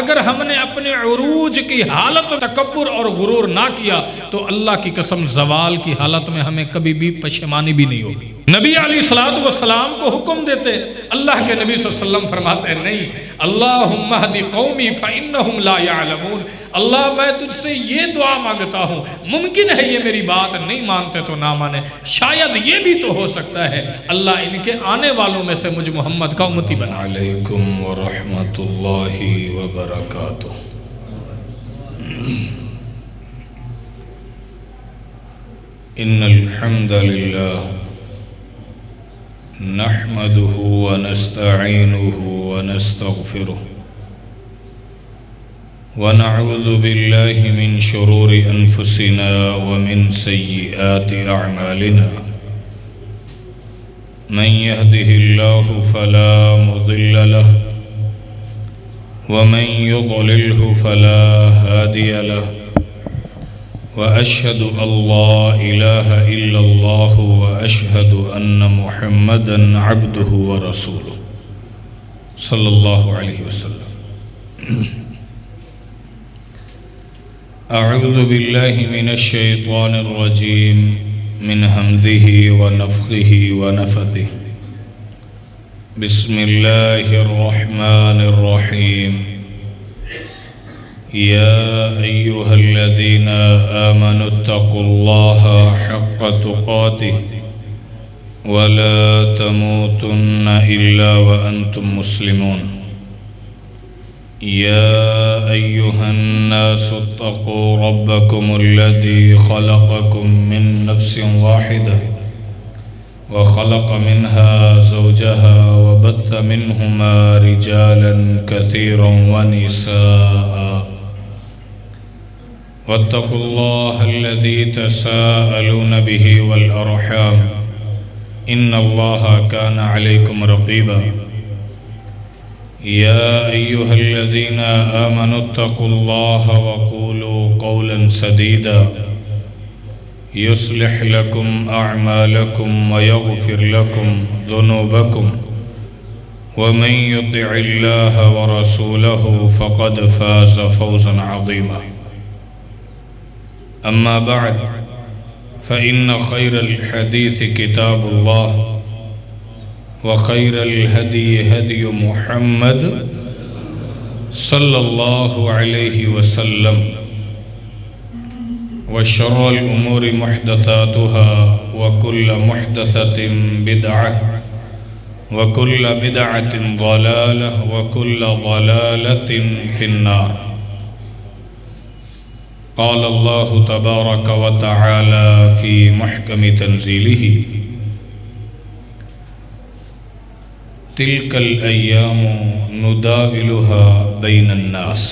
اگر ہم نے اپنے عروج کی حالت تکبر اور غرور نہ کیا تو اللہ کی قسم زوال کی حالت میں ہمیں کبھی بھی پشیمانی بھی نہیں ہوگی۔ نبی علیہ السلام کو حکم دیتے، اللہ کے نبی صلی اللہ علیہ وسلم فرماتے ہیں نہیں، اللہم اہد قومی فإنہم لا یعلمون، اللہ میں تجھ سے یہ دعا مانگتا ہوں، ممکن ہے یہ میری بات نہیں مانتے تو نہ مانے، شاید یہ بھی تو ہو سکتا ہے اللہ ان کے آنے والوں میں سے مجھ محمد کا امتی بنا۔ علیکم ورحمۃ اللہ وبرکاتہ۔ ان الحمد للہ نحمده ونستعینه ونستغفره ونعوذ بالله من شرور انفسنا ومن سیئات اعمالنا من يهده الله فلا مضل له ومن يضلله فلا هادي له وأشهد أن لا إله إلا الله وأشهد أن محمدًا عبده ورسوله صلى الله عليه وسلم۔ أعوذ بالله من الشيطان الرجيم من همزه ونفخه ونفثه، بسم الله الرحمن الرحيم۔ يا أيها الذين آمنوا اتقوا الله حق تقاته ولا تموتن إلا وأنتم مسلمون۔ يا أيها الناس اتقوا ربكم الذي خلقكم من نفس واحدة وخلق منها زوجها وبث منهما رجالا كثيرا ونساء، واتقوا الله الذي تساءلون به والأرحام إن الله كان عليكم رقيبا۔ يا أيها الذين آمنوا اتقوا الله وقولوا قولا سديدا يصلح لكم أعمالكم ويغفر لكم ذنوبكم ومن يطع الله ورسوله فقد فاز فوزا عظيما۔ أما بعد فإن خير الحديث كتاب الله وخير الهدي هدي محمد صلى الله عليه وسلم، وشر الأمور محدثاتها وكل محدثة بدعة وكل بدعة ضلالة وكل ضلالة في النار۔ قال الله تبارك وتعالى في محكم تنزيله: تلك الأيام نداولها بين الناس۔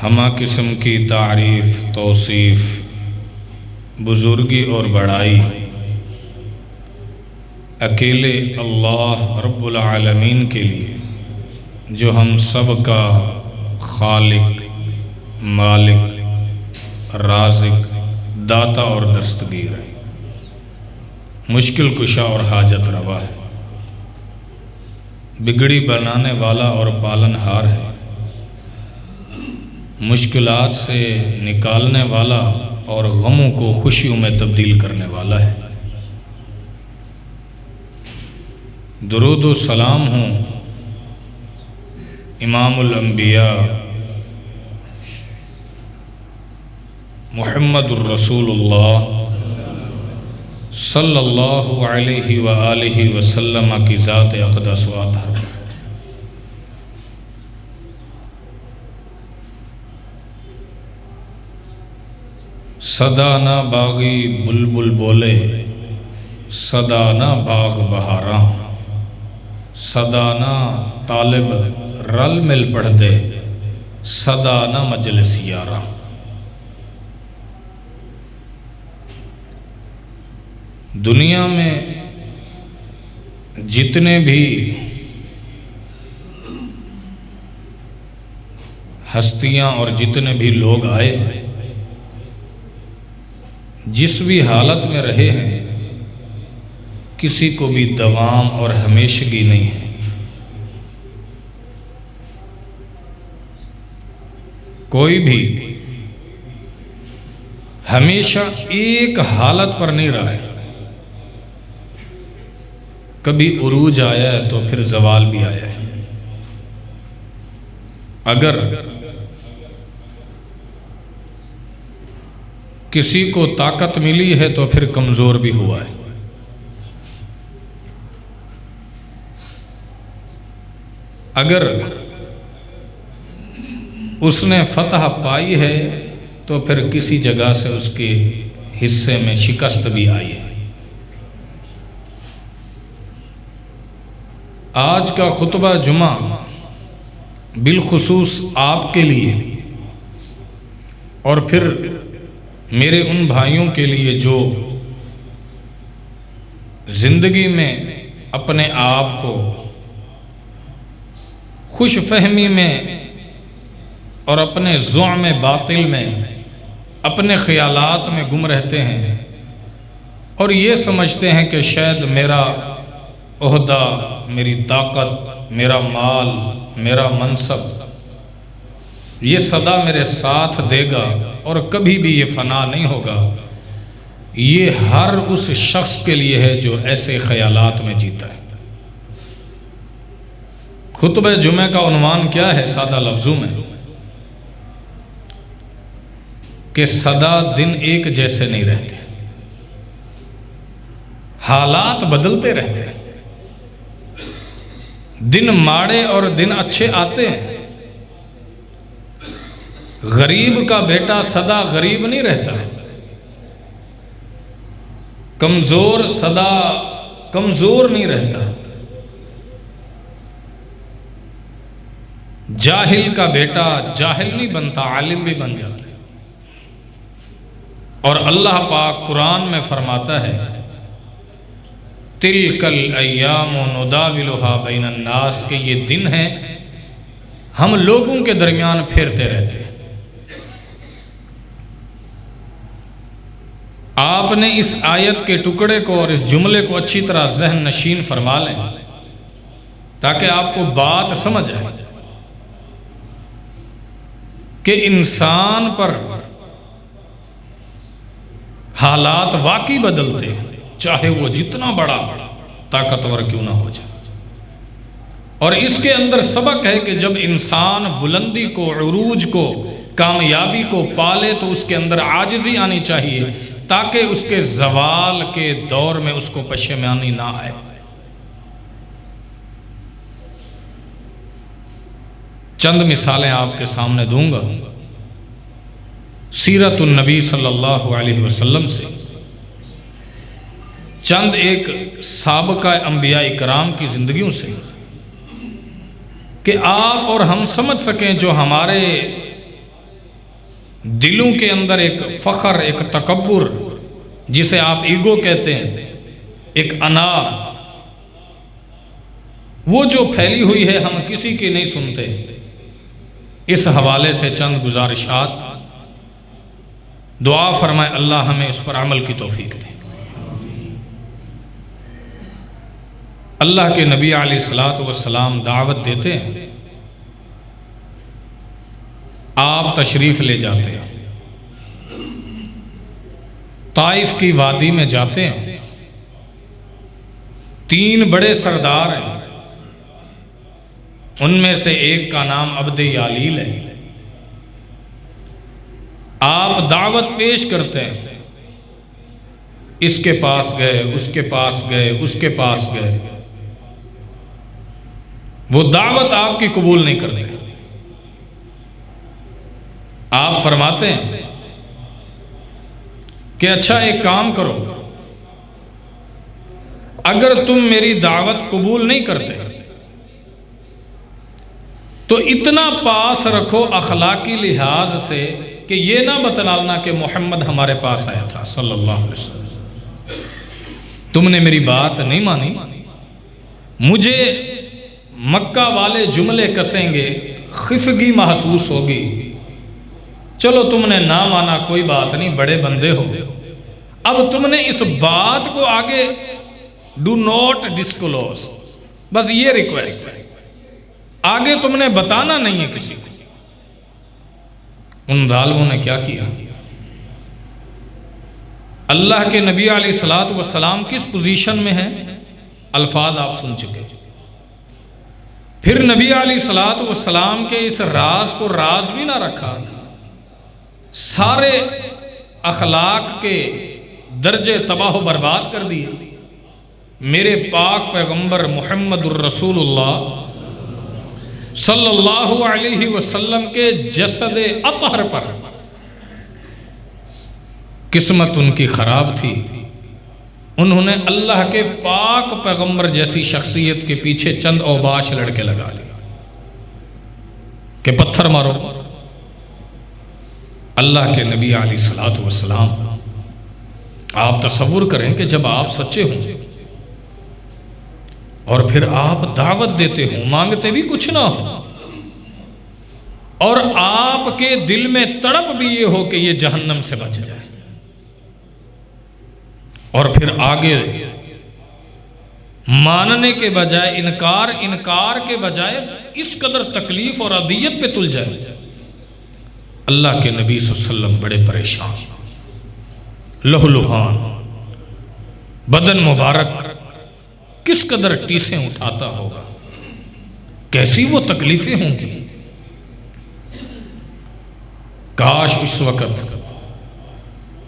ہمہ قسم کی تعریف، توصیف، بزرگی اور بڑائی اکیلے اللہ رب العالمین کے لیے، جو ہم سب کا خالق، مالک، رازق، داتا اور دستگیر ہے، مشکل کشا اور حاجت روا ہے، بگڑی بنانے والا اور پالن ہار ہے، مشکلات سے نکالنے والا اور غموں کو خوشیوں میں تبدیل کرنے والا ہے۔ درود و سلام ہوں امام الانبیاء محمد الرسول اللہ صلی اللہ علیہ وآلہ وسلم کی ذات اقدس و اطہر۔ صدا نہ باغی بلبل بولے، صدا نہ باغ بہاراں، صدا نہ طالب رل مل پڑھ دے، صدا نہ مجلس یاراں۔ دنیا میں جتنے بھی ہستیاں اور جتنے بھی لوگ آئے ہیں، جس بھی حالت میں رہے ہیں، کسی کو بھی دوام اور ہمیشگی نہیں ہے۔ کوئی بھی ہمیشہ ایک حالت پر نہیں رہا ہے، کبھی عروج آیا ہے تو پھر زوال بھی آیا ہے۔ اگر کسی کو طاقت ملی ہے تو پھر کمزور بھی ہوا ہے۔ اگر اس نے فتح پائی ہے تو پھر کسی جگہ سے اس کے حصے میں شکست بھی آئی ہے۔ آج کا خطبہ جمعہ بالخصوص آپ کے لیے اور پھر میرے ان بھائیوں کے لیے جو زندگی میں اپنے آپ کو خوش فہمی میں اور اپنے زعم باطل میں اپنے خیالات میں گم رہتے ہیں اور یہ سمجھتے ہیں کہ شاید میرا عہدہ، میری طاقت، میرا مال، میرا منصب یہ سدا میرے ساتھ دے گا اور کبھی بھی یہ فنا نہیں ہوگا، یہ ہر اس شخص کے لیے ہے جو ایسے خیالات میں جیتا ہے۔ خطبہ جمعہ کا عنوان کیا ہے؟ سادہ لفظوں میں کہ سدا دن ایک جیسے نہیں رہتے، حالات بدلتے رہتے ہیں، دن ماڑے اور دن اچھے آتے ہیں۔ غریب کا بیٹا سدا غریب نہیں رہتا، کمزور سدا کمزور نہیں رہتا، جاہل کا بیٹا جاہل نہیں بنتا، عالم بھی بن جاتا ہے۔ اور اللہ پاک قرآن میں فرماتا ہے تِلْكَ الْأَيَّامُ نُدَاوِلُهَا بَيْنَ النَّاسِ کہ یہ دن ہیں ہم لوگوں کے درمیان پھیرتے رہتے ہیں۔ آپ نے اس آیت کے ٹکڑے کو اور اس جملے کو اچھی طرح ذہن نشین فرما لیں تاکہ آپ کو بات سمجھ آئے کہ انسان پر حالات واقعی بدلتے ہیں، چاہے وہ جتنا بڑا طاقتور کیوں نہ ہو جائے۔ اور اس کے اندر سبق ہے کہ جب انسان بلندی کو، عروج کو، کامیابی کو پالے تو اس کے اندر عاجزی آنی چاہیے تاکہ اس کے زوال کے دور میں اس کو پشیمانی نہ آئے۔ چند مثالیں آپ کے سامنے دوں گا سیرت النبی صلی اللہ علیہ وسلم سے، چند ایک سابقہ انبیاء کرام کی زندگیوں سے، کہ آپ اور ہم سمجھ سکیں جو ہمارے دلوں کے اندر ایک فخر، ایک تکبر جسے آپ ایگو کہتے ہیں، ایک انا، وہ جو پھیلی ہوئی ہے ہم کسی کی نہیں سنتے۔ اس حوالے سے چند گزارشات، دعا فرمائے اللہ ہمیں اس پر عمل کی توفیق دے۔ اللہ کے نبی علیہ السلام دعوت دیتے ہیں، آپ تشریف لے جاتے ہیں، طائف کی وادی میں جاتے ہیں، 3 بڑے سردار ہیں، ان میں سے ایک کا نام عبد یالیل ہے۔ آپ دعوت پیش کرتے ہیں، اس کے پاس گئے، اس کے پاس گئے، اس کے پاس گئے، وہ دعوت آپ کی قبول نہیں کرتے۔ آپ فرماتے ہیں کہ اچھا ایک کام کرو، اگر تم میری دعوت قبول نہیں کرتے تو اتنا پاس رکھو اخلاقی لحاظ سے کہ یہ نہ بتلانا کہ محمد ہمارے پاس آیا تھا صلی اللہ علیہ وسلم، تم نے میری بات نہیں مانی، مجھے مکہ والے جملے کسیں گے، خفگی محسوس ہوگی، چلو تم نے نہ مانا کوئی بات نہیں، بڑے بندے ہو، اب تم نے اس بات کو آگے ڈو ناٹ ڈسکلوز، بس یہ ریکویسٹ ہے، آگے تم نے بتانا نہیں ہے کسی کو۔ ان ظالموں نے کیا کیا؟ اللہ کے نبی علیہ الصلوۃ والسلام کس پوزیشن میں ہیں، الفاظ آپ سن چکے۔ پھر نبی علیہ الصلوۃ والسلام کے اس راز کو راز بھی نہ رکھا، سارے اخلاق کے درجے تباہ و برباد کر دیے۔ میرے پاک پیغمبر محمد الرسول اللہ صلی اللہ علیہ وسلم کے جسد اطہر پر قسمت ان کی خراب تھی، انہوں نے اللہ کے پاک پیغمبر جیسی شخصیت کے پیچھے چند اوباش لڑکے لگا دی کہ پتھر مارو۔ اللہ کے نبی علیہ الصلوۃ والسلام، آپ تصور کریں کہ جب آپ سچے ہوں اور پھر آپ دعوت دیتے ہوں، مانگتے بھی کچھ نہ ہو، اور آپ کے دل میں تڑپ بھی یہ ہو کہ یہ جہنم سے بچ جائے، اور پھر آگے ماننے کے بجائے انکار کے بجائے اس قدر تکلیف اور اذیت پہ تل جائے۔ اللہ کے نبی صلی اللہ علیہ وسلم بڑے پریشان، لہلہان، بدن مبارک کس قدر ٹیسیں اٹھاتا ہوگا، کیسی وہ تکلیفیں ہوں گی۔ کاش اس وقت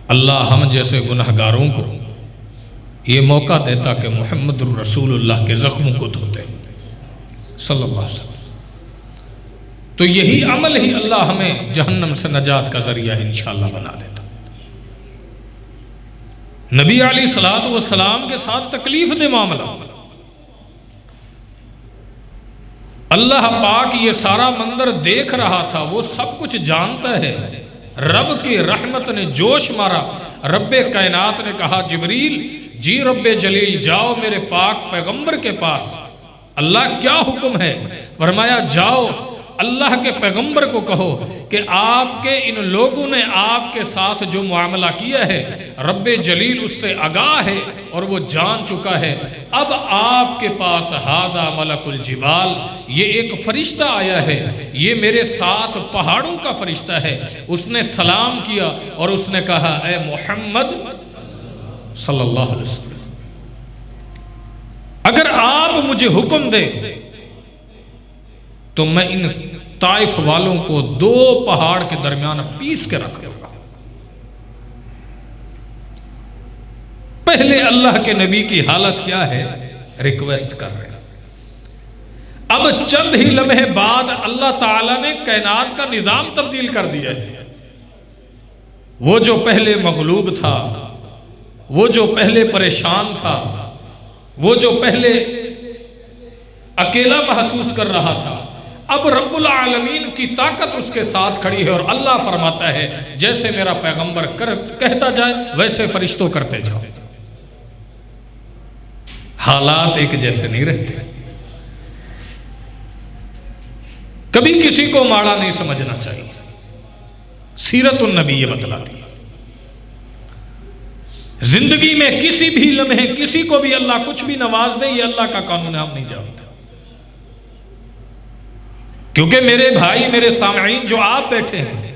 اللہ ہم جیسے گنہگاروں کو یہ موقع دیتا کہ محمد الرسول اللہ کے زخموں کو دھوتے صلی اللہ علیہ وسلم، تو یہی عمل ہی اللہ ہمیں جہنم سے نجات کا ذریعہ انشاءاللہ بنا دیتا۔ نبی علیہ الصلوۃ والسلام کے ساتھ تکلیف دے معاملہ، اللہ پاک یہ سارا منظر دیکھ رہا تھا، وہ سب کچھ جانتا ہے۔ رب کی رحمت نے جوش مارا، رب کائنات نے کہا جبریل جی رب جلیل جاؤ میرے پاک پیغمبر کے پاس، اللہ کیا حکم ہے؟ فرمایا جاؤ اللہ کے پیغمبر کو کہو کہ آپ کے ان لوگوں نے آپ کے ساتھ جو معاملہ کیا ہے رب جلیل اس سے آگاہ ہے اور وہ جان چکا ہے۔ اب آپ کے پاس ہادہ ملک الجبال، یہ ایک فرشتہ آیا ہے، یہ میرے ساتھ پہاڑوں کا فرشتہ ہے۔ اس نے سلام کیا اور اس نے کہا اے محمد صلی اللہ علیہ وسلم، اگر آپ مجھے حکم دے تو میں ان طائف والوں کو 2 پہاڑ کے درمیان پیس کے رکھ دوں گا۔ پہلے اللہ کے نبی کی حالت کیا ہے؟ ریکویسٹ کر رہے ہیں۔ اب چند ہی لمحے بعد اللہ تعالیٰ نے کائنات کا نظام تبدیل کر دیا ہے۔ وہ جو پہلے مغلوب تھا، وہ جو پہلے پریشان تھا، وہ جو پہلے اکیلا محسوس کر رہا تھا، اب رب العالمین کی طاقت اس کے ساتھ کھڑی ہے اور اللہ فرماتا ہے جیسے میرا پیغمبر کہتا جائے ویسے فرشتوں کرتے جاؤ۔ حالات ایک جیسے نہیں رہتے، کبھی کسی کو ماڑا نہیں سمجھنا چاہیے، سیرت النبی یہ بتلاتی ہے۔ زندگی میں کسی بھی لمحے کسی کو بھی اللہ کچھ بھی نواز دے، یہ اللہ کا قانون ہے، ہم نہیں جانتے۔ کیونکہ میرے بھائی، میرے سامعین جو آپ بیٹھے ہیں،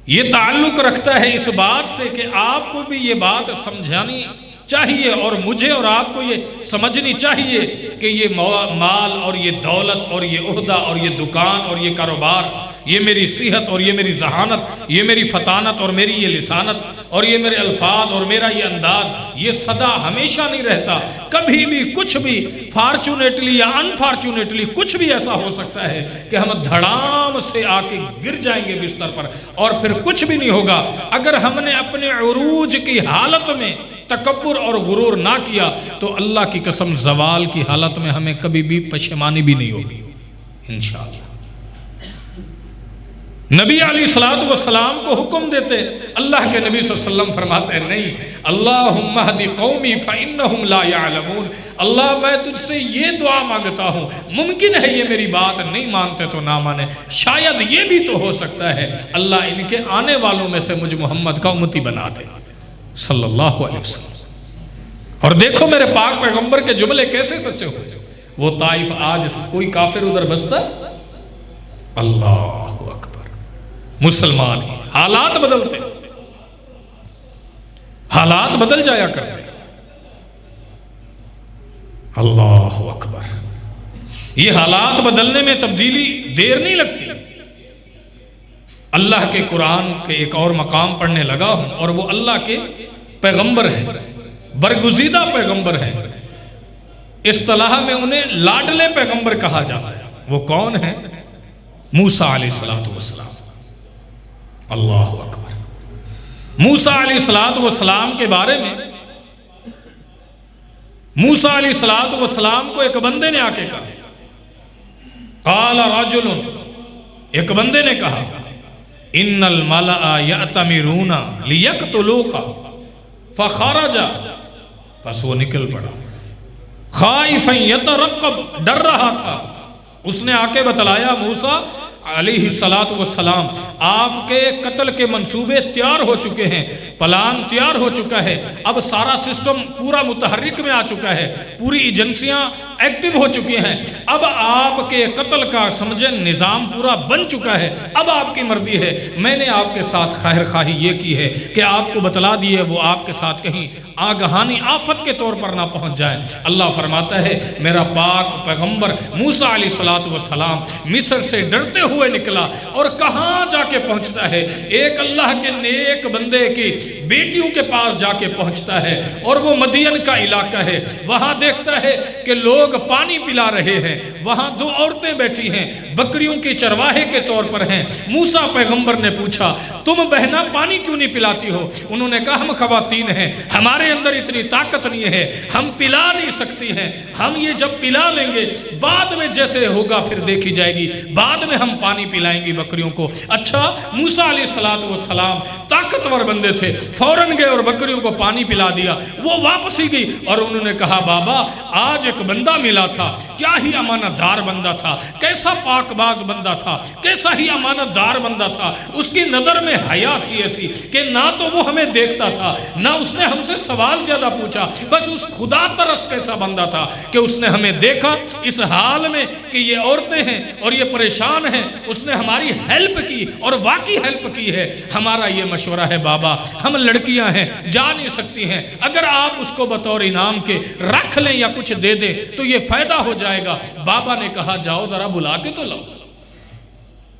یہ تعلق رکھتا ہے اس بات سے کہ آپ کو بھی یہ بات سمجھانی چاہیے اور مجھے اور آپ کو یہ سمجھنی چاہیے کہ یہ مال اور یہ دولت اور یہ عہدہ اور یہ دکان اور یہ کاروبار، یہ میری صحت اور یہ میری ذہانت، یہ میری فطانت اور میری یہ لسانت اور یہ میرے الفاظ اور میرا یہ انداز، یہ سدا ہمیشہ نہیں رہتا۔ کبھی بھی کچھ بھی فارچونیٹلی یا انفارچونیٹلی کچھ بھی ایسا ہو سکتا ہے کہ ہم دھڑام سے آ کے گر جائیں گے بستر پر اور پھر کچھ بھی نہیں ہوگا۔ اگر ہم نے اپنے عروج کی حالت میں تکبر اور غرور نہ کیا تو اللہ کی قسم زوال کی حالت میں ہمیں کبھی بھی پشیمانی بھی نہیں ہوگی انشاءاللہ۔ نبی علیہ الصلوۃ والسلام کو حکم دیتے، اللہ کے نبی صلی اللہ علیہ وسلم فرماتے ہیں نہیں، اللہم اہد قومی فإنہم لا يعلمون، اللہ میں تجھ سے یہ دعا مانگتا ہوں، ممکن ہے یہ میری بات نہیں مانتے تو نہ مانے، شاید یہ بھی تو ہو سکتا ہے اللہ ان کے آنے والوں میں سے مجھ محمد کا امتی بنا دے صلی اللہ علیہ وسلم۔ اور دیکھو میرے پاک پیغمبر کے جملے کیسے سچے ہوئے. وہ طائف آج کوئی کافر ادھر بستا؟ اللہ اکبر. مسلمان حالات بدلتے، حالات بدل جایا کرتے. اللہ اکبر. یہ حالات بدلنے میں تبدیلی دیر نہیں لگتی. اللہ کے قرآن کے ایک اور مقام پڑھنے لگا ہوں، اور وہ اللہ کے پیغمبر ہیں، برگزیدہ پیغمبر ہیں. اصطلاح میں انہیں لاڈلے پیغمبر کہا جاتا ہے. وہ کون ہیں؟ موسیٰ علیہ السلام. اللہ اکبر. موسیٰ علیہ السلام کے بارے میں موسیٰ علیہ السلام کو ایک بندے نے آ کے کہا، قال رجل، ایک بندے نے کہا، ان الملأ یأتمرون لیقتلوک فخرج، بس وہ نکل پڑا. خائفا یترقب، ڈر رہا تھا. اس نے آ کے بتلایا موسیٰ علیہ السلام آپ کے قتل کے منصوبے تیار ہو چکے ہیں، پلان تیار ہو چکا ہے، اب سارا سسٹم پورا متحرک میں آ چکا ہے، پوری ایجنسیاں ایکٹیو ہو چکی ہیں. اب آپ کے قتل کا سمجھے نظام پورا بن چکا ہے. اب آپ کی مرضی ہے. میں نے آپ کے ساتھ خیر خواہی یہ کی ہے کہ آپ کو بتلا دیے وہ آپ کے ساتھ کہیں آگہانی آفت کے طور پر نہ پہنچ جائے. اللہ فرماتا ہے میرا پاک پیغمبر موسیٰ علیہ السلام مصر سے ڈرتے ہوئے نکلا، اور کہاں جا کے پہنچتا ہے؟ ایک اللہ کے نیک بندے کی بیٹیوں کے پاس جا کے پہنچتا ہے، اور وہ مدین کا علاقہ ہے. وہاں دیکھتا ہے کہ لوگ پانی پلا رہے ہیں. وہاں دو عورتیں بیٹھی ہیں، بکریوں کی چرواہے کے طور پر ہیں. موسیٰ پیغمبر نے پوچھا تم بہنا پانی کیوں نہیں پلاتی ہو؟ انہوں نے کہا ہم خواتین ہیں، ہمارے اندر اتنی طاقت نہیں ہے، ہم پلا نہیں سکتی ہیں. ہم یہ جب پلا لیں گے بعد میں جیسے ہوگا پھر دیکھی جائے گی، بعد میں ہم پانی پلائیں گی بکریوں کو. اچھا، موسیٰ علیہ السلام طاقتور بندے تھے، فوراً گئے اور بکریوں کو پانی پلا دیا. وہ واپس ہی گئی اور انہوں نے کہا بابا آج ایک بندہ ملا تھا، کیا ہی امانت دار بندہ تھا، کیسا پاک باز بندہ تھا، کیسا ہی امانت دار بندہ تھا. اس کی نظر میں حیا تھی ایسی کہ نہ تو وہ ہمیں دیکھتا تھا، نہ اس نے ہم سے سوال زیادہ پوچھا. بس اس خدا ترس کیسا بندہ تھا کہ اس نے ہمیں دیکھا اس حال میں کہ یہ عورتیں ہیں اور یہ پریشان ہیں، اس نے ہماری ہیلپ کی اور واقعی ہیلپ کی ہے. ہمارا یہ مشورہ ہے بابا، ہم لڑکیاں ہیں، جا نہیں سکتی ہیں، اگر آپ اس کو بطور انعام کے رکھ لیں یا کچھ دے دیں تو یہ فائدہ ہو جائے گا. بابا نے کہا جاؤ ذرا بلا کے تو لاؤ.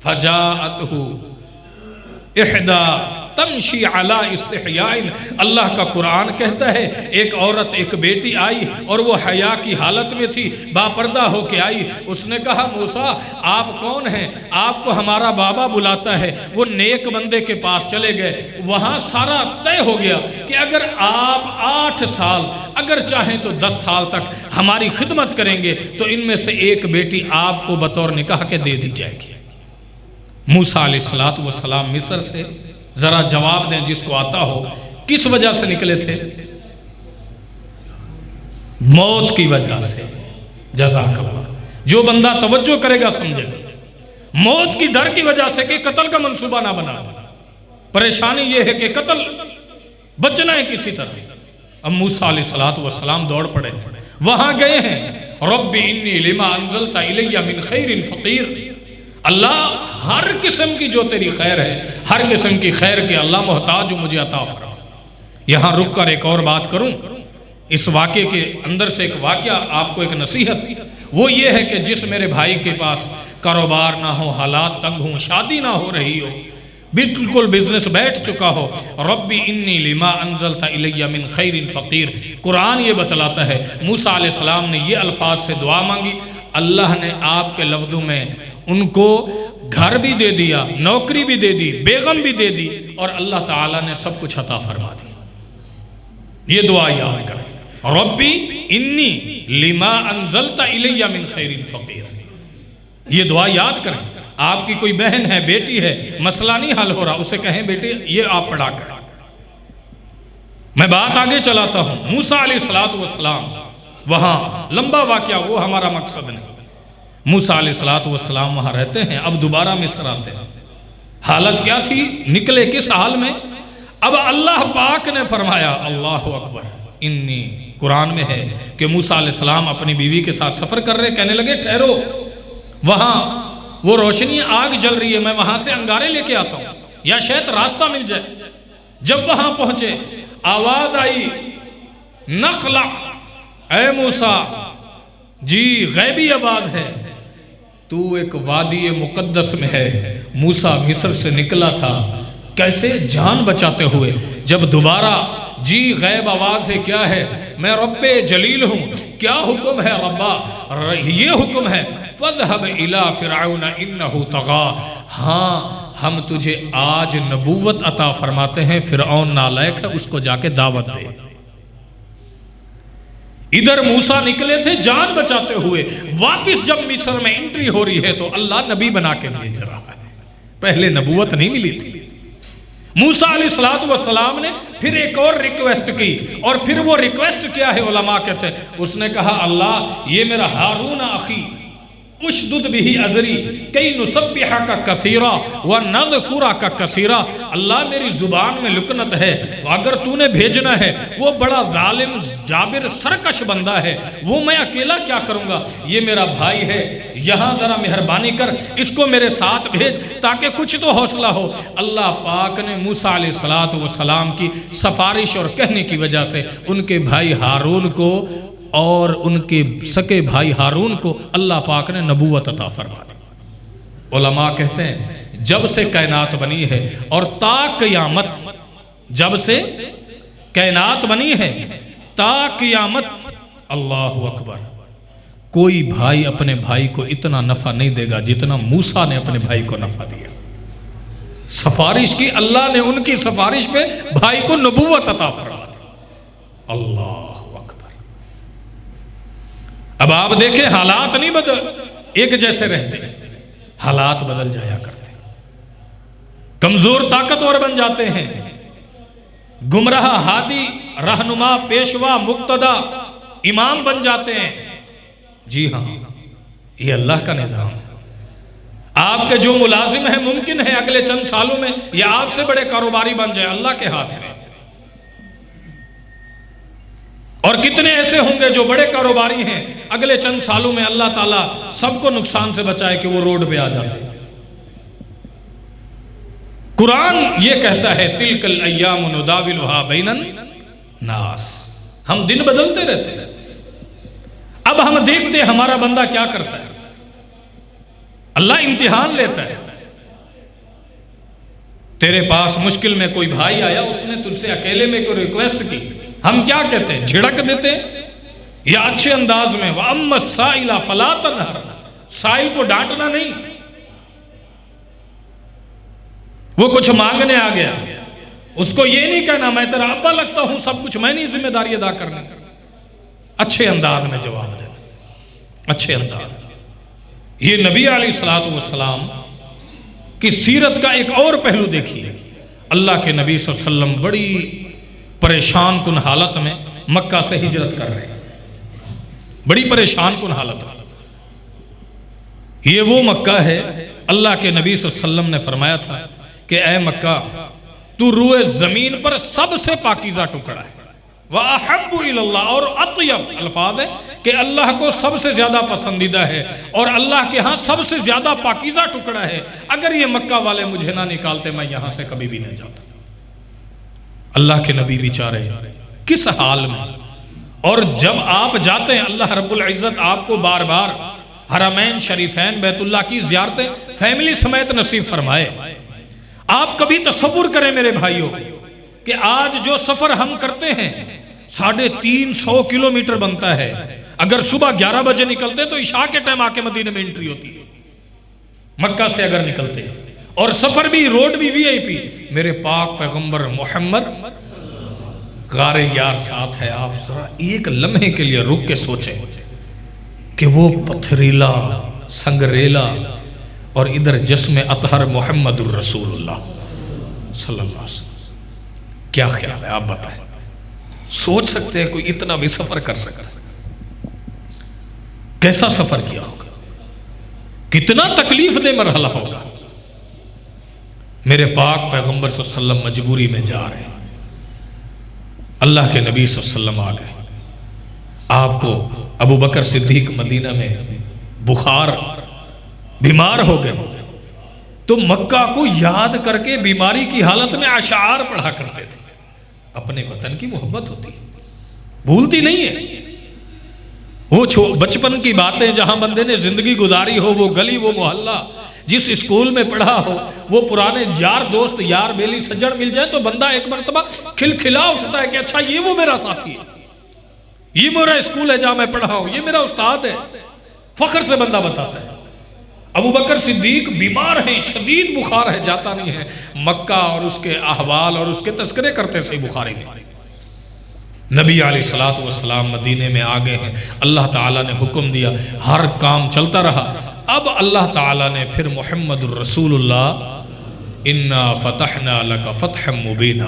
فجاءتہ احدى تمشی علی استحیاء. اللہ کا قرآن کہتا ہے ایک عورت، ایک بیٹی آئی اور وہ حیا کی حالت میں تھی، باپردہ ہو کے آئی. اس نے کہا موسیٰ آپ کون ہیں؟ آپ کو ہمارا بابا بلاتا ہے. وہ نیک بندے کے پاس چلے گئے. وہاں سارا طے ہو گیا کہ اگر آپ 8 سال، اگر چاہیں تو 10 سال تک ہماری خدمت کریں گے تو ان میں سے ایک بیٹی آپ کو بطور نکاح کے دے دی جائے گی. موسیٰ علیہ السلام مصر سے، ذرا جواب دیں جس کو آتا ہو، کس وجہ سے نکلے تھے؟ موت کی وجہ سے. جزاک اللہ. جو بندہ توجہ کرے گا سمجھے گا. موت کی ڈر کی وجہ سے کہ قتل کا منصوبہ نہ بنا. پریشانی یہ ہے کہ قتل بچنا ہے کسی طرح. اب موسیٰ علیہ السلام دوڑ پڑے، وہاں گئے ہیں. رب انی لما انزلت الی من خیر فقیر. اللہ ہر قسم کی جو تیری خیر ہے، ہر قسم کی خیر کے اللہ محتاج ہوں، مجھے عطا فرما. یہاں رک کر ایک اور بات کروں. اس واقعے کے اندر سے ایک واقعہ آپ کو ایک نصیحت، وہ یہ ہے کہ جس میرے بھائی کے پاس کاروبار نہ ہو، حالات تنگ ہوں، شادی نہ ہو رہی ہو، بالکل بزنس بیٹھ چکا ہو، ربی انی لما انزلت الی من خیر فقیر. قرآن یہ بتلاتا ہے موسیٰ علیہ السلام نے یہ الفاظ سے دعا مانگی، اللہ نے آپ کے لفظوں میں ان کو گھر بھی دے دیا، نوکری بھی دے دی، بیگم بھی دے دی، اور اللہ تعالیٰ نے سب کچھ عطا فرما دی. یہ دعا یاد کریں، ربی انی لما انزلت الی من خیر فقیر. یہ دعا یاد کریں. آپ کی کوئی بہن ہے، بیٹی ہے، مسئلہ نہیں حل ہو رہا، اسے کہیں بیٹے یہ آپ پڑھا کریں. میں بات آگے چلاتا ہوں. موسیٰ علیہ السلام وہاں لمبا واقعہ، وہ ہمارا مقصد نہیں. موسیٰ علیہ السلام وہاں رہتے ہیں. اب دوبارہ مصر آتے ہیں. حالت کیا تھی؟ نکلے کس حال میں؟ اب اللہ پاک نے فرمایا اللہ اکبر انی قرآن میں ہے کہ موسیٰ علیہ السلام اپنی بیوی کے ساتھ سفر کر رہے، کہنے لگے ٹھہرو، وہاں وہ روشنی آگ جل رہی ہے، میں وہاں سے انگارے لے کے آتا ہوں یا شاید راستہ مل جائے۔ جب وہاں پہنچے آواز آئی نخلع، اے موسیٰ، جی غیبی آواز ہے، تو ایک وادی مقدس میں ہے۔ موسیٰ مصر سے نکلا تھا کیسے؟ جان بچاتے ہوئے۔ جب دوبارہ جی غیب آواز ہے، کیا ہے؟ میں رب جلیل ہوں، کیا حکم ہے ربا؟ یہ حکم ہے فَاذْهَبْ إِلَىٰ فِرْعَوْنَ إِنَّهُ طَغَىٰ، ہاں ہم تجھے آج نبوت عطا فرماتے ہیں، فرعون نالائق ہے، اس کو جا کے دعوت دے۔ ادھر موسیٰ نکلے تھے جان بچاتے ہوئے، واپس جب مصر میں انٹری ہو رہی ہے تو اللہ نبی بنا کے بھیج رہا ہے، پہلے نبوت نہیں ملی تھی۔ موسیٰ علیہ السلام نے پھر ایک اور ریکویسٹ کی، اور پھر وہ ریکویسٹ کیا ہے علماء کہتے ہیں، اس نے کہا اللہ یہ میرا ہارون اخی اشدد بھی ازری کئی نسبحک کثیرا ونذکرک کثیرا، اللہ میری زبان میں لکنت ہے، اگر تو نے بھیجنا ہے، وہ بڑا ظالم جابر سرکش بندہ ہے، وہ میں اکیلا کیا کروں گا، یہ میرا بھائی ہے، یہاں ذرا مہربانی کر اس کو میرے ساتھ بھیج تاکہ کچھ تو حوصلہ ہو۔ اللہ پاک نے موسیٰ علیہ السلام کی سفارش اور کہنے کی وجہ سے ان کے بھائی ہارون کو اور ان کے سکے بھائی ہارون کو اللہ پاک نے نبوت عطا فرما دی۔ علماء کہتے ہیں جب سے کائنات بنی ہے اور تا قیامت، جب سے کائنات بنی ہے تا قیامت، اللہ اکبر، کوئی بھائی اپنے بھائی کو اتنا نفع نہیں دے گا جتنا موسیٰ نے اپنے بھائی کو نفع دیا۔ سفارش کی، اللہ نے ان کی سفارش پہ بھائی کو نبوت عطا فرما دی۔ اللہ اب آپ دیکھیں حالات نہیں بدل ایک جیسے رہتے، حالات بدل جایا کرتے، کمزور طاقتور بن جاتے ہیں، گمراہ ہادی رہنما پیشوا مقتدا امام بن جاتے ہیں۔ جی ہاں، یہ اللہ کا نظام ہے۔ آپ کے جو ملازم ہیں ممکن ہے اگلے چند سالوں میں یا آپ سے بڑے کاروباری بن جائے، اللہ کے ہاتھ میں۔ اور کتنے ایسے ہوں گے جو بڑے کاروباری ہیں، اگلے چند سالوں میں اللہ تعالیٰ سب کو نقصان سے بچائے کہ وہ روڈ پہ آ جاتے ہیں۔ قرآن یہ کہتا ہے تِلْكَ الْأَيَّامُ نُدَاوِلُهَا بَيْنَ النَّاسِ، ہم دن بدلتے رہتے ہیں۔ اب ہم دیکھتے ہیں ہمارا بندہ کیا کرتا ہے، اللہ امتحان لیتا ہے۔ تیرے پاس مشکل میں کوئی بھائی آیا، اس نے تجھ سے اکیلے میں کوئی ریکویسٹ کی، ہم کیا کہتے ہیں؟ جھڑک دیتے ہیں یا اچھے انداز میں وَأَمَّا السَّائِلَ فَلَا تَنْهَرْ، سائل کو ڈانٹنا نہیں، وہ کچھ مانگنے آ گیا، اس کو یہ نہیں کہنا میں تیرا ابا لگتا ہوں، سب کچھ میں نہیں ذمہ داری ادا کرنا، اچھے انداز میں جواب دینا، اچھے انداز۔ یہ نبی علیہ السلام کی سیرت کا ایک اور پہلو دیکھیے، اللہ کے نبی صلی اللہ علیہ وسلم بڑی پریشان کن حالت میں مکہ سے ہجرت کر رہے ہیں، بڑی پریشان کن حالت میں۔ یہ وہ مکہ ہے اللہ کے نبی صلی اللہ علیہ وسلم نے فرمایا تھا کہ اے مکہ، تو روئے زمین پر سب سے پاکیزہ ٹکڑا ہے، وَأَحَبُّ إِلَى اللَّهِ، اور اطیب الفاظ ہے کہ اللہ کو سب سے زیادہ پسندیدہ ہے اور اللہ کے ہاں سب سے زیادہ پاکیزہ ٹکڑا ہے، اگر یہ مکہ والے مجھے نہ نکالتے میں یہاں سے کبھی بھی نہیں جاتا۔ اللہ کے نبی بیچارے کس حال میں، اور جب آپ جاتے ہیں اللہ رب العزت آپ کو بار بار حرمین شریفین بیت اللہ کی زیارتیں فیملی سمیت نصیب فرمائے۔ آپ کبھی تصور کریں میرے بھائیوں کہ آج جو سفر ہم کرتے ہیں 350 کلومیٹر بنتا ہے، اگر صبح 11 بجے نکلتے تو عشاء کے ٹائم آ کے مدینے میں انٹری ہوتی ہے، مکہ سے اگر نکلتے ہیں، اور سفر بھی روڈ بھی وی آئی پی۔ میرے پاک پیغمبر محمد غار یار ساتھ ہے، آپ ذرا ایک لمحے کے لیے رک کے سوچیں کہ وہ پتھریلا سنگریلا اور ادھر جسم اطہر محمد الرسول اللہ صلی اللہ علیہ وسلم، کیا خیال ہے آپ بتائیں؟ سوچ سکتے ہیں کوئی اتنا بھی سفر کر سکتا ہے؟ کیسا سفر کیا ہوگا، کتنا تکلیف دہ مرحلہ ہوگا۔ میرے پاک پیغمبر صلی اللہ علیہ وسلم مجبوری میں جا رہے ہیں، اللہ کے نبی صلی اللہ علیہ وسلم آ گئے، آپ کو ابو بکر صدیق مدینہ میں بخار بیمار ہو گئے تو مکہ کو یاد کر کے بیماری کی حالت میں اشعار پڑھا کرتے تھے. اپنے وطن کی محبت ہوتی بھولتی نہیں ہے. وہ بچپن کی باتیں جہاں بندے نے زندگی گزاری ہو، وہ گلی وہ محلہ جس اسکول میں پڑھا ہو، وہ پرانے یار دوست یار بیلی سجڑ مل جائے تو بندہ ایک مرتبہ کھلکھلا اٹھتا ہے کہ اچھا یہ وہ میرا ساتھی ہے، یہ میرا اسکول ہے جہاں میں پڑھا ہوں، یہ میرا استاد ہے. فخر سے بندہ بتاتا ہے. ابو بکر صدیق بیمار ہیں، شدید بخار ہے، جاتا نہیں ہے. مکہ اور اس کے احوال اور اس کے تذکرے کرتے صحیح بخاری میں. نبی علیہ الصلوۃ والسلام مدینے میں آ گئے ہیں. اللہ تعالیٰ نے حکم دیا، ہر کام چلتا رہا. اب اللہ تعالیٰ نے پھر محمد الرسول اللہ انا فتحنا لک فتحا مبینا،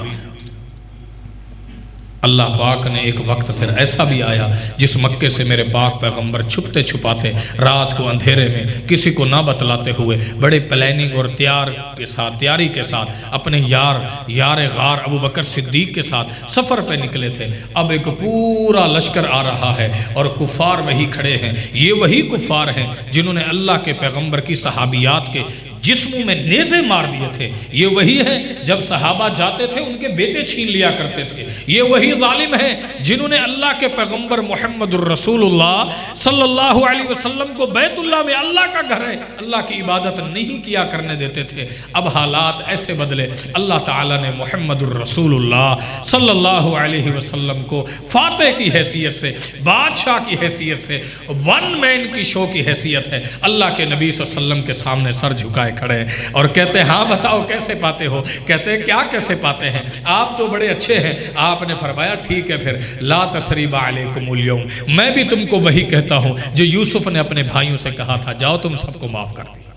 اللہ پاک نے ایک وقت پھر ایسا بھی آیا جس مکے سے میرے پاک پیغمبر چھپتے چھپاتے رات کو اندھیرے میں کسی کو نہ بتلاتے ہوئے بڑے پلاننگ اور تیاری کے ساتھ اپنے یار غار ابو بکر صدیق کے ساتھ سفر پہ نکلے تھے. اب ایک پورا لشکر آ رہا ہے اور کفار وہی کھڑے ہیں. یہ وہی کفار ہیں جنہوں نے اللہ کے پیغمبر کی صحابیات کے جسموں میں نیزے مار دیے تھے. یہ وہی ہیں جب صحابہ جاتے تھے ان کے بیٹے چھین لیا کرتے تھے. یہ وہی ظالم ہیں جنہوں نے اللہ کے پیغمبر محمد الرسول اللہ صلی اللہ علیہ وسلم کو بیت اللہ میں اللہ کا گھر ہے اللہ کی عبادت نہیں کیا کرنے دیتے تھے. اب حالات ایسے بدلے، اللہ تعالیٰ نے محمد الرسول اللہ صلی اللہ علیہ وسلم کو فاتح کی حیثیت سے، بادشاہ کی حیثیت سے، ون مین کی شو کی حیثیت ہے، اللہ کے نبی صلی اللہ علیہ وسلم کے سامنے سر جھکائے کھڑے اور کہتے ہیں ہاں بتاؤ کیسے پاتے ہو؟ کہتے ہیں کیا کیسے پاتے ہیں؟ آپ تو بڑے اچھے ہیں. آپ نے فرمایا ٹھیک ہے پھر لا تثریب علیکم اليوم، میں بھی تم کو وہی کہتا ہوں جو یوسف نے اپنے بھائیوں سے کہا تھا، جاؤ تم سب کو معاف کر دیا.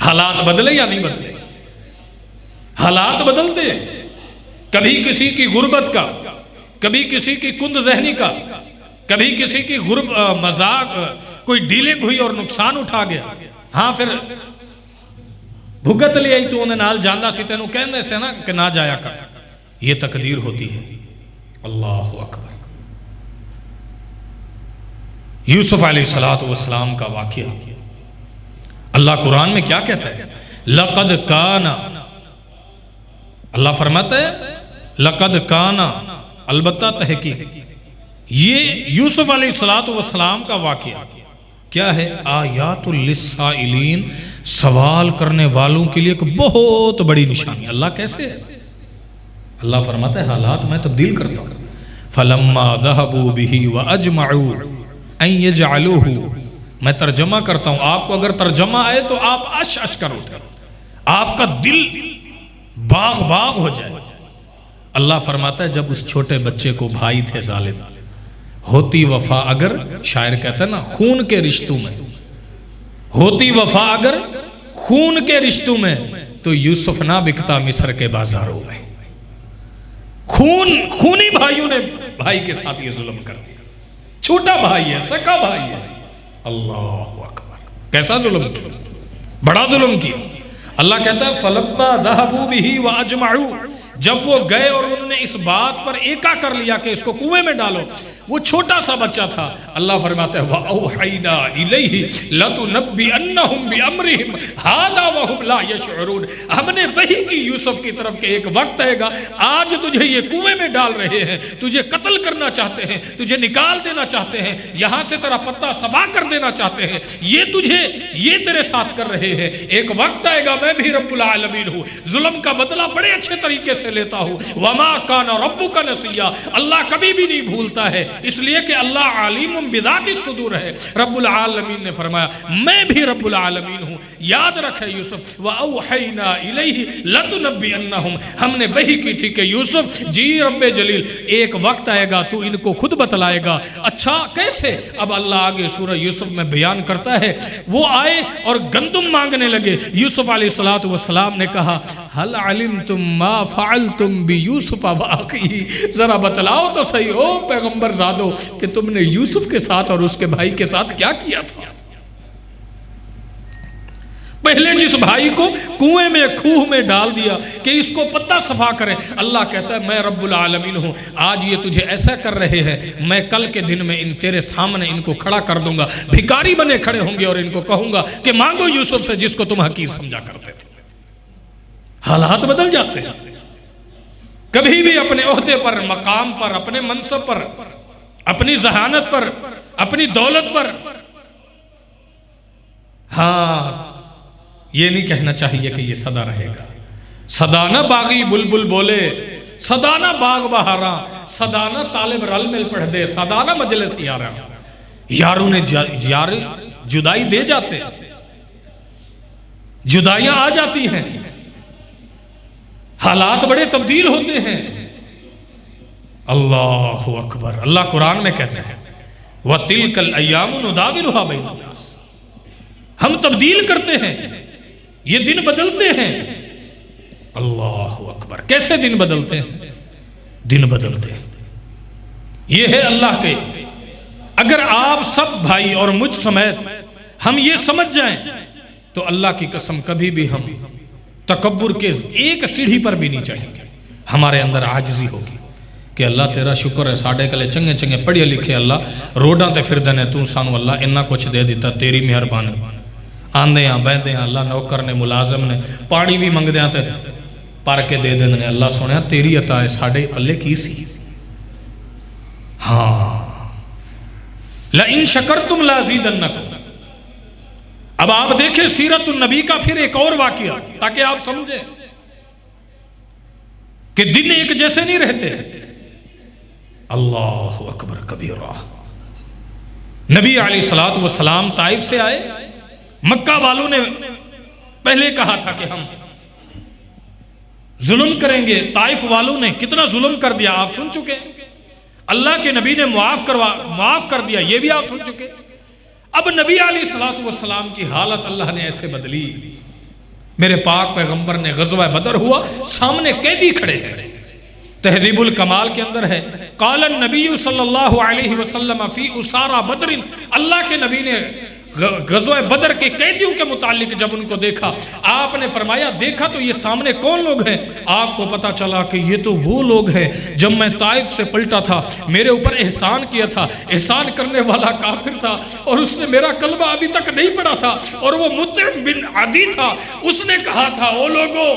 حالات بدلے یا نہیں بدلے؟ حالات بدلتے ہیں. کبھی کسی کی غربت کا، کبھی کسی کی کند ذہنی کا، کبھی کسی کی مذاق کوئی ڈیلنگ ہوئی اور نقصان اٹھا گیا. ہاں پھر بھگت لیا ہی تو انہیں نال جاندہ سی تینوں کہنے سے نا کہ نہ جایا کر. یہ تقدیر ہوتی ہے. اللہ اکبر. یوسف علیہ السلام کا واقعہ اللہ قرآن میں کیا کہتا ہے؟ لقد کانا، اللہ فرماتا ہے لقد کانا، البتہ تحقیق. یہ یوسف علیہ السلام کا واقعہ کیا ہے؟ آیات للسائلین، سوال کرنے والوں کے لیے ایک بہت بڑی نشانی. اللہ کیسے ہے؟ اللہ فرماتا ہے حالات میں تبدیل کرتا ہوں. فَلَمَّا ذَهَبُوا بِهِ وَأَجْمَعُوا أَن يَجْعَلُوهُ، میں ترجمہ کرتا ہوں، آپ کو اگر ترجمہ آئے تو آپ اش اش کر اٹھیں، آپ کا دل باغ باغ ہو جائے. اللہ فرماتا ہے جب اس چھوٹے بچے کو بھائی تھے ظالم، ہوتی وفا اگر، شاعر کہتا ہے نا خون کے رشتوں میں، ہوتی وفا اگر خون کے رشتوں میں تو یوسف نہ بکتا مصر کے بازاروں میں. خونی بھائیوں نے بھائی کے ساتھ یہ ظلم کر دیا. چھوٹا بھائی ہے، سکا بھائی ہے. اللہ اکبر، کیسا ظلم کیا، بڑا ظلم کیا. اللہ کہتا ہے فَلَمَّا ذَهَبُوا بِهِ وَأَجْمَعُوا، جب وہ گئے اور انہوں نے اس بات پر ایکا کر لیا کہ اس کو کنویں میں ڈالو. وہ چھوٹا سا بچہ تھا. اللہ فرماتا ہے وَأَوْحَيْنَا إِلَيْهِ لَتُنَبِّئَنَّهُمْ بِأَمْرِهِمْ هَذَا وَهُمْ لَا يَشْعُرُونَ، ہم نے وحی کی یوسف کی طرف کہ ایک وقت آئے گا آج تجھے یہ کنویں میں ڈال رہے ہیں، تجھے قتل کرنا چاہتے ہیں، تجھے نکال دینا چاہتے ہیں، یہاں سے تیرا پتہ صفا کر دینا چاہتے ہیں، یہ تیرے ساتھ کر رہے ہیں. ایک وقت آئے گا میں بھی رب العالمین ہوں، ظلم کا بدلہ بڑے اچھے طریقے سے لیتا ہوں. وَمَا كَانَ رَبُّكَ نَسِيًّا، اللہ کبھی بھی نہیں بھولتا ہے، اس لیے کہ اللہ علیم بذات الصدور ہے. رب العالمین نے فرمایا میں بھی رب العالمین ہوں. یاد رکھے یوسف وَأَوْحَيْنَا إِلَيْهِ لَتُنَبِّئَنَّهُمْ، ہم نے وحی کی تھی کہ یوسف جی رب جلیل ایک وقت آئے گا تو ان کو خود بتلائے گا. اچھا کیسے؟ اب اللہ آگے سورہ یوسف میں بیان کرتا ہے. وہ آئے اور گندم مانگنے لگے. یوسف علیہ السلام نے کہا هل علمتم ما فعلتم بيوسف واخيه، ذرا بتلاؤ تو صحیح ہو پیغمبر زادو کہ تم نے یوسف کے ساتھ اور اس کے بھائی کے ساتھ کیا کیا تھا. پہلے جس بھائی کو کنویں میں کوہ میں ڈال دیا کہ اس کو پتہ صفا کرے، اللہ کہتا ہے میں رب العالمین ہوں، آج یہ تجھے ایسا کر رہے ہیں، میں کل کے دن میں تیرے سامنے ان کو کھڑا کر دوں گا، بھکاری بنے کھڑے ہوں گے اور ان کو کہوں گا کہ مانگو یوسف سے جس کو تم حقیر سمجھا کرتے تھے۔ حالات بدل جاتے ہیں، کبھی بھی اپنے عہدے پر، مقام پر، اپنے منصب پر، اپنی ذہانت پر، اپنی دولت پر ہاں یہ نہیں کہنا چاہیے کہ یہ سدا رہے گا۔ سدا نہ باغی بلبل بولے، سدا نہ باغ بہاراں، سدا نہ طالب رل مل پڑھ دے، سدا نہ مجلس یاراں۔ یاروں نے جدائی دے جاتے، جدائیاں آ جاتی ہیں، حالات بڑے تبدیل ہوتے ہیں۔ اللہ اکبر، اللہ قرآن میں کہتے ہیں وَتِلْكَ الْأَيَّامُ نُدَاوِلُهَا بَيْنَ النَّاسِ، ہم تبدیل کرتے ہیں، یہ دن بدلتے ہیں۔ اللہ اکبر، کیسے دن بدلتے ہیں؟ دن بدلتے ہیں، یہ ہے اللہ کے۔ اگر آپ سب بھائی اور مجھ سمیت ہم یہ سمجھ جائیں تو اللہ کی قسم کبھی بھی ہم تکبر کے ایک سیڑھی پر بھی نہیں چڑھیں گے۔ ہمارے اندر عاجزی ہوگی کہ اللہ تیرا شکر ہے، ساڑھے کلے چنگے چنگے پڑھے لکھے اللہ روڈاں تے پھر دینے، تو سانو اللہ انہا کچھ دے دیتا، تیری مہربانی۔ آندے ہاں بیندے ہاں، اللہ نوکر نے ملازم نے پاڑی بھی منگ دیاں تے پار کے دے دینے، اللہ سونے تیری عطا ہے، ساڑھے پلے کی سی۔ ہاں لَإِن شَكَرْتُمْ لَأَزِيدَنَّكُمْ۔ اب آپ دیکھیں سیرت النبی کا پھر ایک اور واقعہ تاکہ آپ سمجھیں کہ دن ایک جیسے نہیں رہتے۔ اللہ اکبر کبیرہ، نبی علیہ السلام طائف سے آئے، مکہ والوں نے پہلے کہا تھا کہ ہم ظلم کریں گے، طائف والوں نے کتنا ظلم کر دیا آپ سن چکے، اللہ کے نبی نے معاف کر دیا یہ بھی آپ سن چکے۔ اب نبی علیہ السلام کی حالت اللہ نے ایسے بدلی، میرے پاک پیغمبر نے غزوہ بدر ہوا، سامنے قیدی کھڑے ہیں، تہذیب الکمال کے اندر ہے قال النبی صلی اللہ علیہ وسلم فی اسارہ بدر، اللہ کے نبی نے غزوہ بدر کے قیدیوں کے متعلق جب ان کو دیکھا، آپ نے فرمایا دیکھا تو یہ سامنے کون لوگ ہیں؟ آپ کو پتا چلا کہ یہ تو وہ لوگ ہیں جب میں طائف سے پلٹا تھا میرے اوپر احسان کیا تھا، احسان کرنے والا کافر تھا اور اس نے میرا کلمہ ابھی تک نہیں پڑھا تھا، اور وہ مطعم بن عدی تھا، اس نے کہا تھا او لوگوں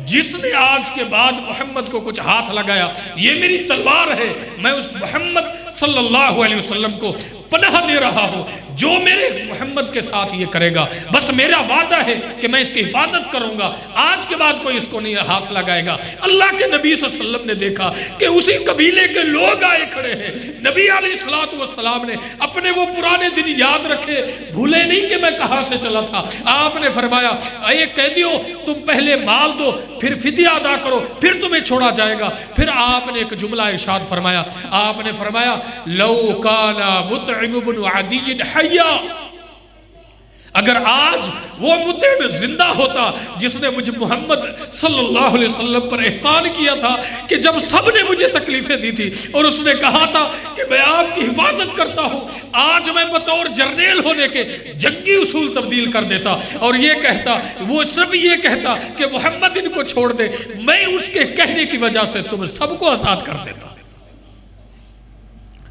جس نے آج کے بعد محمد کو کچھ ہاتھ لگایا یہ میری تلوار ہے، میں اس محمد صلی اللہ علیہ وسلم کو پناہ دے رہا ہوں، جو میرے محمد کے ساتھ یہ کرے گا بس میرا وعدہ ہے کہ میں اس کی حفاظت کروں گا، آج کے بعد کوئی اس کو نہیں ہاتھ لگائے گا۔ اللہ کے نبی صلی اللہ علیہ وسلم نے دیکھا کہ اسی قبیلے کے لوگ آئے کھڑے ہیں، نبی علیہ السلام نے اپنے وہ پرانے دن یاد رکھے، بھولے نہیں کہ میں کہاں سے چلا تھا۔ آپ نے فرمایا اے قیدیوں تم پہلے مال دو پھر فدیہ ادا کرو پھر تمہیں چھوڑا جائے گا۔ پھر آپ نے ایک جملہ ارشاد فرمایا، آپ نے فرمایا لو کان مطعم بن عدی حیا، اگر آج وہ مطعم زندہ ہوتا جس نے مجھے محمد صلی اللہ علیہ وسلم پر احسان کیا تھا کہ جب سب نے مجھے تکلیفیں دی تھی اور اس نے کہا تھا کہ میں آپ کی حفاظت کرتا ہوں، آج میں بطور جرنیل ہونے کے جنگی اصول تبدیل کر دیتا اور یہ کہتا، وہ صرف یہ کہتا کہ محمد ان کو چھوڑ دے، میں اس کے کہنے کی وجہ سے تم سب کو آزاد کر دیتا۔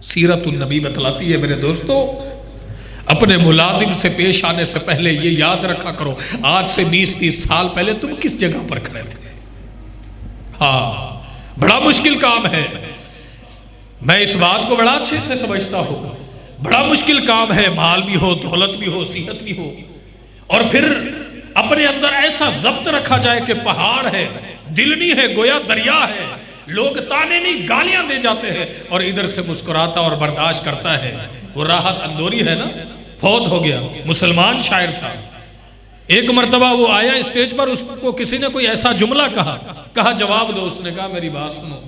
سیرت النبی بتلاتی ہے میرے دوستو، اپنے ملازم سے پیش آنے سے پہلے یہ یاد رکھا کرو آج سے 20-30 سال پہلے تم کس جگہ پر کھڑے تھے۔ ہاں بڑا مشکل کام ہے، میں اس بات کو بڑا اچھے سے سمجھتا ہوں، بڑا مشکل کام ہے، مال بھی ہو، دولت بھی ہو، صحت بھی ہو، اور پھر اپنے اندر ایسا ضبط رکھا جائے کہ پہاڑ ہے، دل نہیں ہے گویا دریا ہے، لوگ تانے نہیں گالیاں دے جاتے ہیں اور ادھر سے مسکراتا اور برداشت کرتا ہے۔ وہ راحت اندوری ہے نا، فوت ہو گیا، مسلمان شاعر تھا، ایک مرتبہ وہ آیا اسٹیج پر، اس کو کسی نے کوئی ایسا جملہ کہا جواب دو، اس نے کہا میری بات سنو،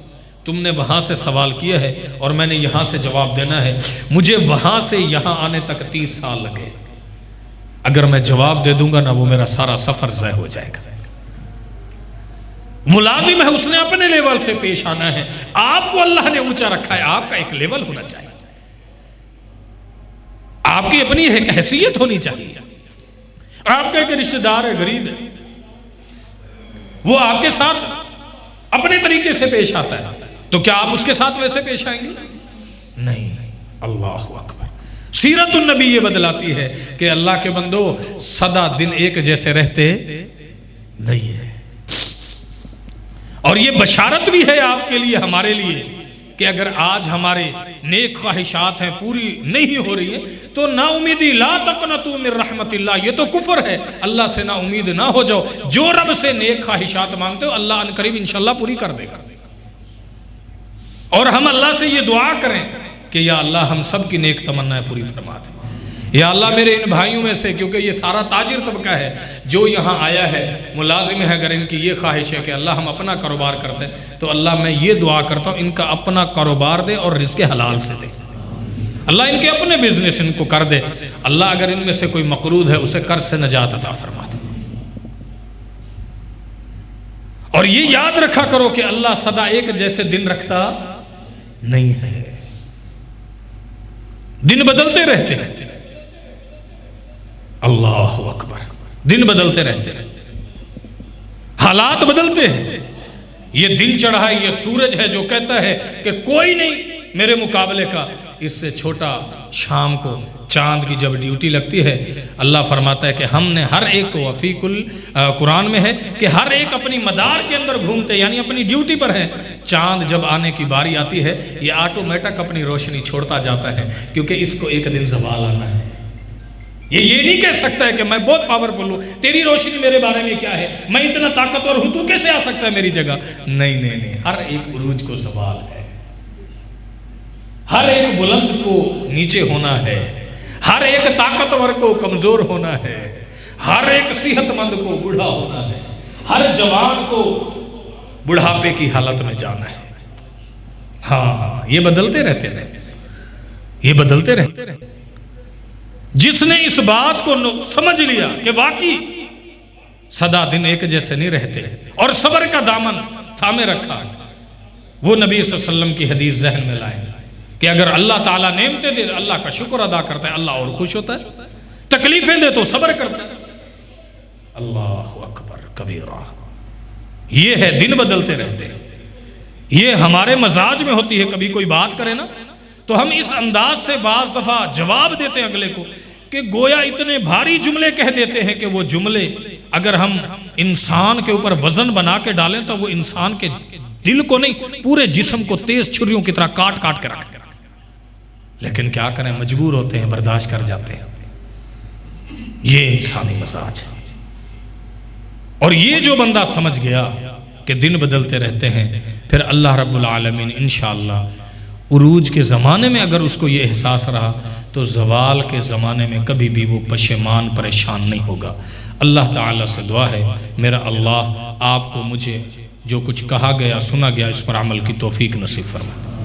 تم نے وہاں سے سوال کیا ہے اور میں نے یہاں سے جواب دینا ہے، مجھے وہاں سے یہاں آنے تک 30 سال لگے، اگر میں جواب دے دوں گا نا وہ میرا سارا سفر ضائع ہو جائے گا۔ ملازم ہے، اس نے اپنے لیول سے پیش آنا ہے، آپ کو اللہ نے اونچا رکھا ہے، آپ کا ایک لیول ہونا چاہیے، آپ کی اپنی ایک حیثیت ہونی چاہیے، آپ کا ایک رشتہ دار ہے، غریب ہے، وہ آپ کے ساتھ اپنے طریقے سے پیش آتا ہے، تو کیا آپ اس کے ساتھ ویسے پیش آئیں گے؟ نہیں۔ اللہ اکبر۔ سیرت النبی یہ بدلاتی ہے کہ اللہ کے بندو سدا دن ایک جیسے رہتے نہیں ہے، اور یہ بشارت بھی ہے آپ کے لیے، ہمارے لیے، کہ اگر آج ہمارے نیک خواہشات ہیں پوری نہیں ہو رہی ہیں تو نا امیدی، لا تقنطوا من رحمت اللہ، یہ تو کفر ہے، اللہ سے نا امید نہ ہو جاؤ۔ جو رب سے نیک خواہشات مانگتے ہو اللہ ان قریب انشاءاللہ پوری کر دے گا۔ اور ہم اللہ سے یہ دعا کریں کہ یا اللہ ہم سب کی نیک تمنائیں پوری فرما دیں۔ یا اللہ میرے ان بھائیوں میں سے، کیونکہ یہ سارا تاجر طبقہ ہے جو یہاں آیا ہے، ملازم ہے، اگر ان کی یہ خواہش ہے کہ اللہ ہم اپنا کاروبار کرتے ہیں تو اللہ میں یہ دعا کرتا ہوں ان کا اپنا کاروبار دے اور رزق حلال سے دے۔ اللہ ان کے اپنے بزنس ان کو کر دے۔ اللہ اگر ان میں سے کوئی مقروض ہے اسے قرض سے نجات عطا فرما دے۔ اور یہ یاد رکھا کرو کہ اللہ سدا ایک جیسے دن رکھتا نہیں ہے، دن بدلتے رہتے ہیں۔ اللہ اکبر۔ دن بدلتے رہتے ہیں، حالات بدلتے ہیں۔ یہ دن چڑھا ہے، یہ سورج ہے جو کہتا ہے کہ کوئی نہیں میرے مقابلے کا، اس سے چھوٹا شام کو چاند کی جب ڈیوٹی لگتی ہے اللہ فرماتا ہے کہ ہم نے ہر ایک کو، وفیق قرآن میں ہے کہ ہر ایک اپنی مدار کے اندر گھومتے یعنی اپنی ڈیوٹی پر ہے۔ چاند جب آنے کی باری آتی ہے یہ آٹومیٹک اپنی روشنی چھوڑتا جاتا ہے، کیونکہ اس کو ایک دن زوال آنا ہے۔ یہ نہیں کہہ سکتا ہے کہ میں بہت پاورفل ہوں، تیری روشنی میرے بارے میں کیا ہے، میں اتنا طاقتور ہوں، تو کیسے آ سکتا ہے میری جگہ؟ نہیں نہیں نہیں، ہر ایک عروج کو زوال ہے، ہر ایک بلند کو نیچے ہونا ہے، ہر ایک طاقتور کو کمزور ہونا ہے، ہر ایک صحت مند کو بوڑھا ہونا ہے، ہر جوان کو بڑھاپے کی حالت میں جانا ہے۔ ہاں یہ بدلتے رہتے ہیں، یہ بدلتے رہتے ہیں۔ جس نے اس بات کو سمجھ لیا کہ واقعی سدا دن ایک جیسے نہیں رہتے اور صبر کا دامن تھامے رکھا، وہ نبی صلی اللہ علیہ وسلم کی حدیث ذہن میں لائے کہ اگر اللہ تعالیٰ نعمتیں دے اللہ کا شکر ادا کرتا ہے، اللہ اور خوش ہوتا ہے، تکلیفیں دے تو صبر کرتا ہے۔ اللہ اکبر کبیرہ۔ یہ ہے دن بدلتے رہتے ہیں، یہ ہمارے مزاج میں ہوتی ہے۔ کبھی کوئی بات کرے نا تو ہم اس انداز سے بعض دفعہ جواب دیتے ہیں اگلے کو کہ گویا اتنے بھاری جملے کہہ دیتے ہیں کہ وہ جملے اگر ہم انسان کے اوپر وزن بنا کے ڈالیں تو وہ انسان کے دل کو نہیں پورے جسم کو تیز چھریوں کی طرح کاٹ کاٹ کے رکھتے ہیں۔ لیکن کیا کریں، مجبور ہوتے ہیں، برداشت کر جاتے ہیں۔ یہ انسانی مزاج ہے۔ اور یہ جو بندہ سمجھ گیا کہ دن بدلتے رہتے ہیں، پھر اللہ رب العالمین انشاءاللہ عروج کے زمانے میں اگر اس کو یہ احساس رہا تو زوال کے زمانے میں کبھی بھی وہ پشیمان پریشان نہیں ہوگا۔ اللہ تعالیٰ سے دعا ہے میرا اللہ آپ کو مجھے جو کچھ کہا گیا سنا گیا اس پر عمل کی توفیق نصیب فرمائے۔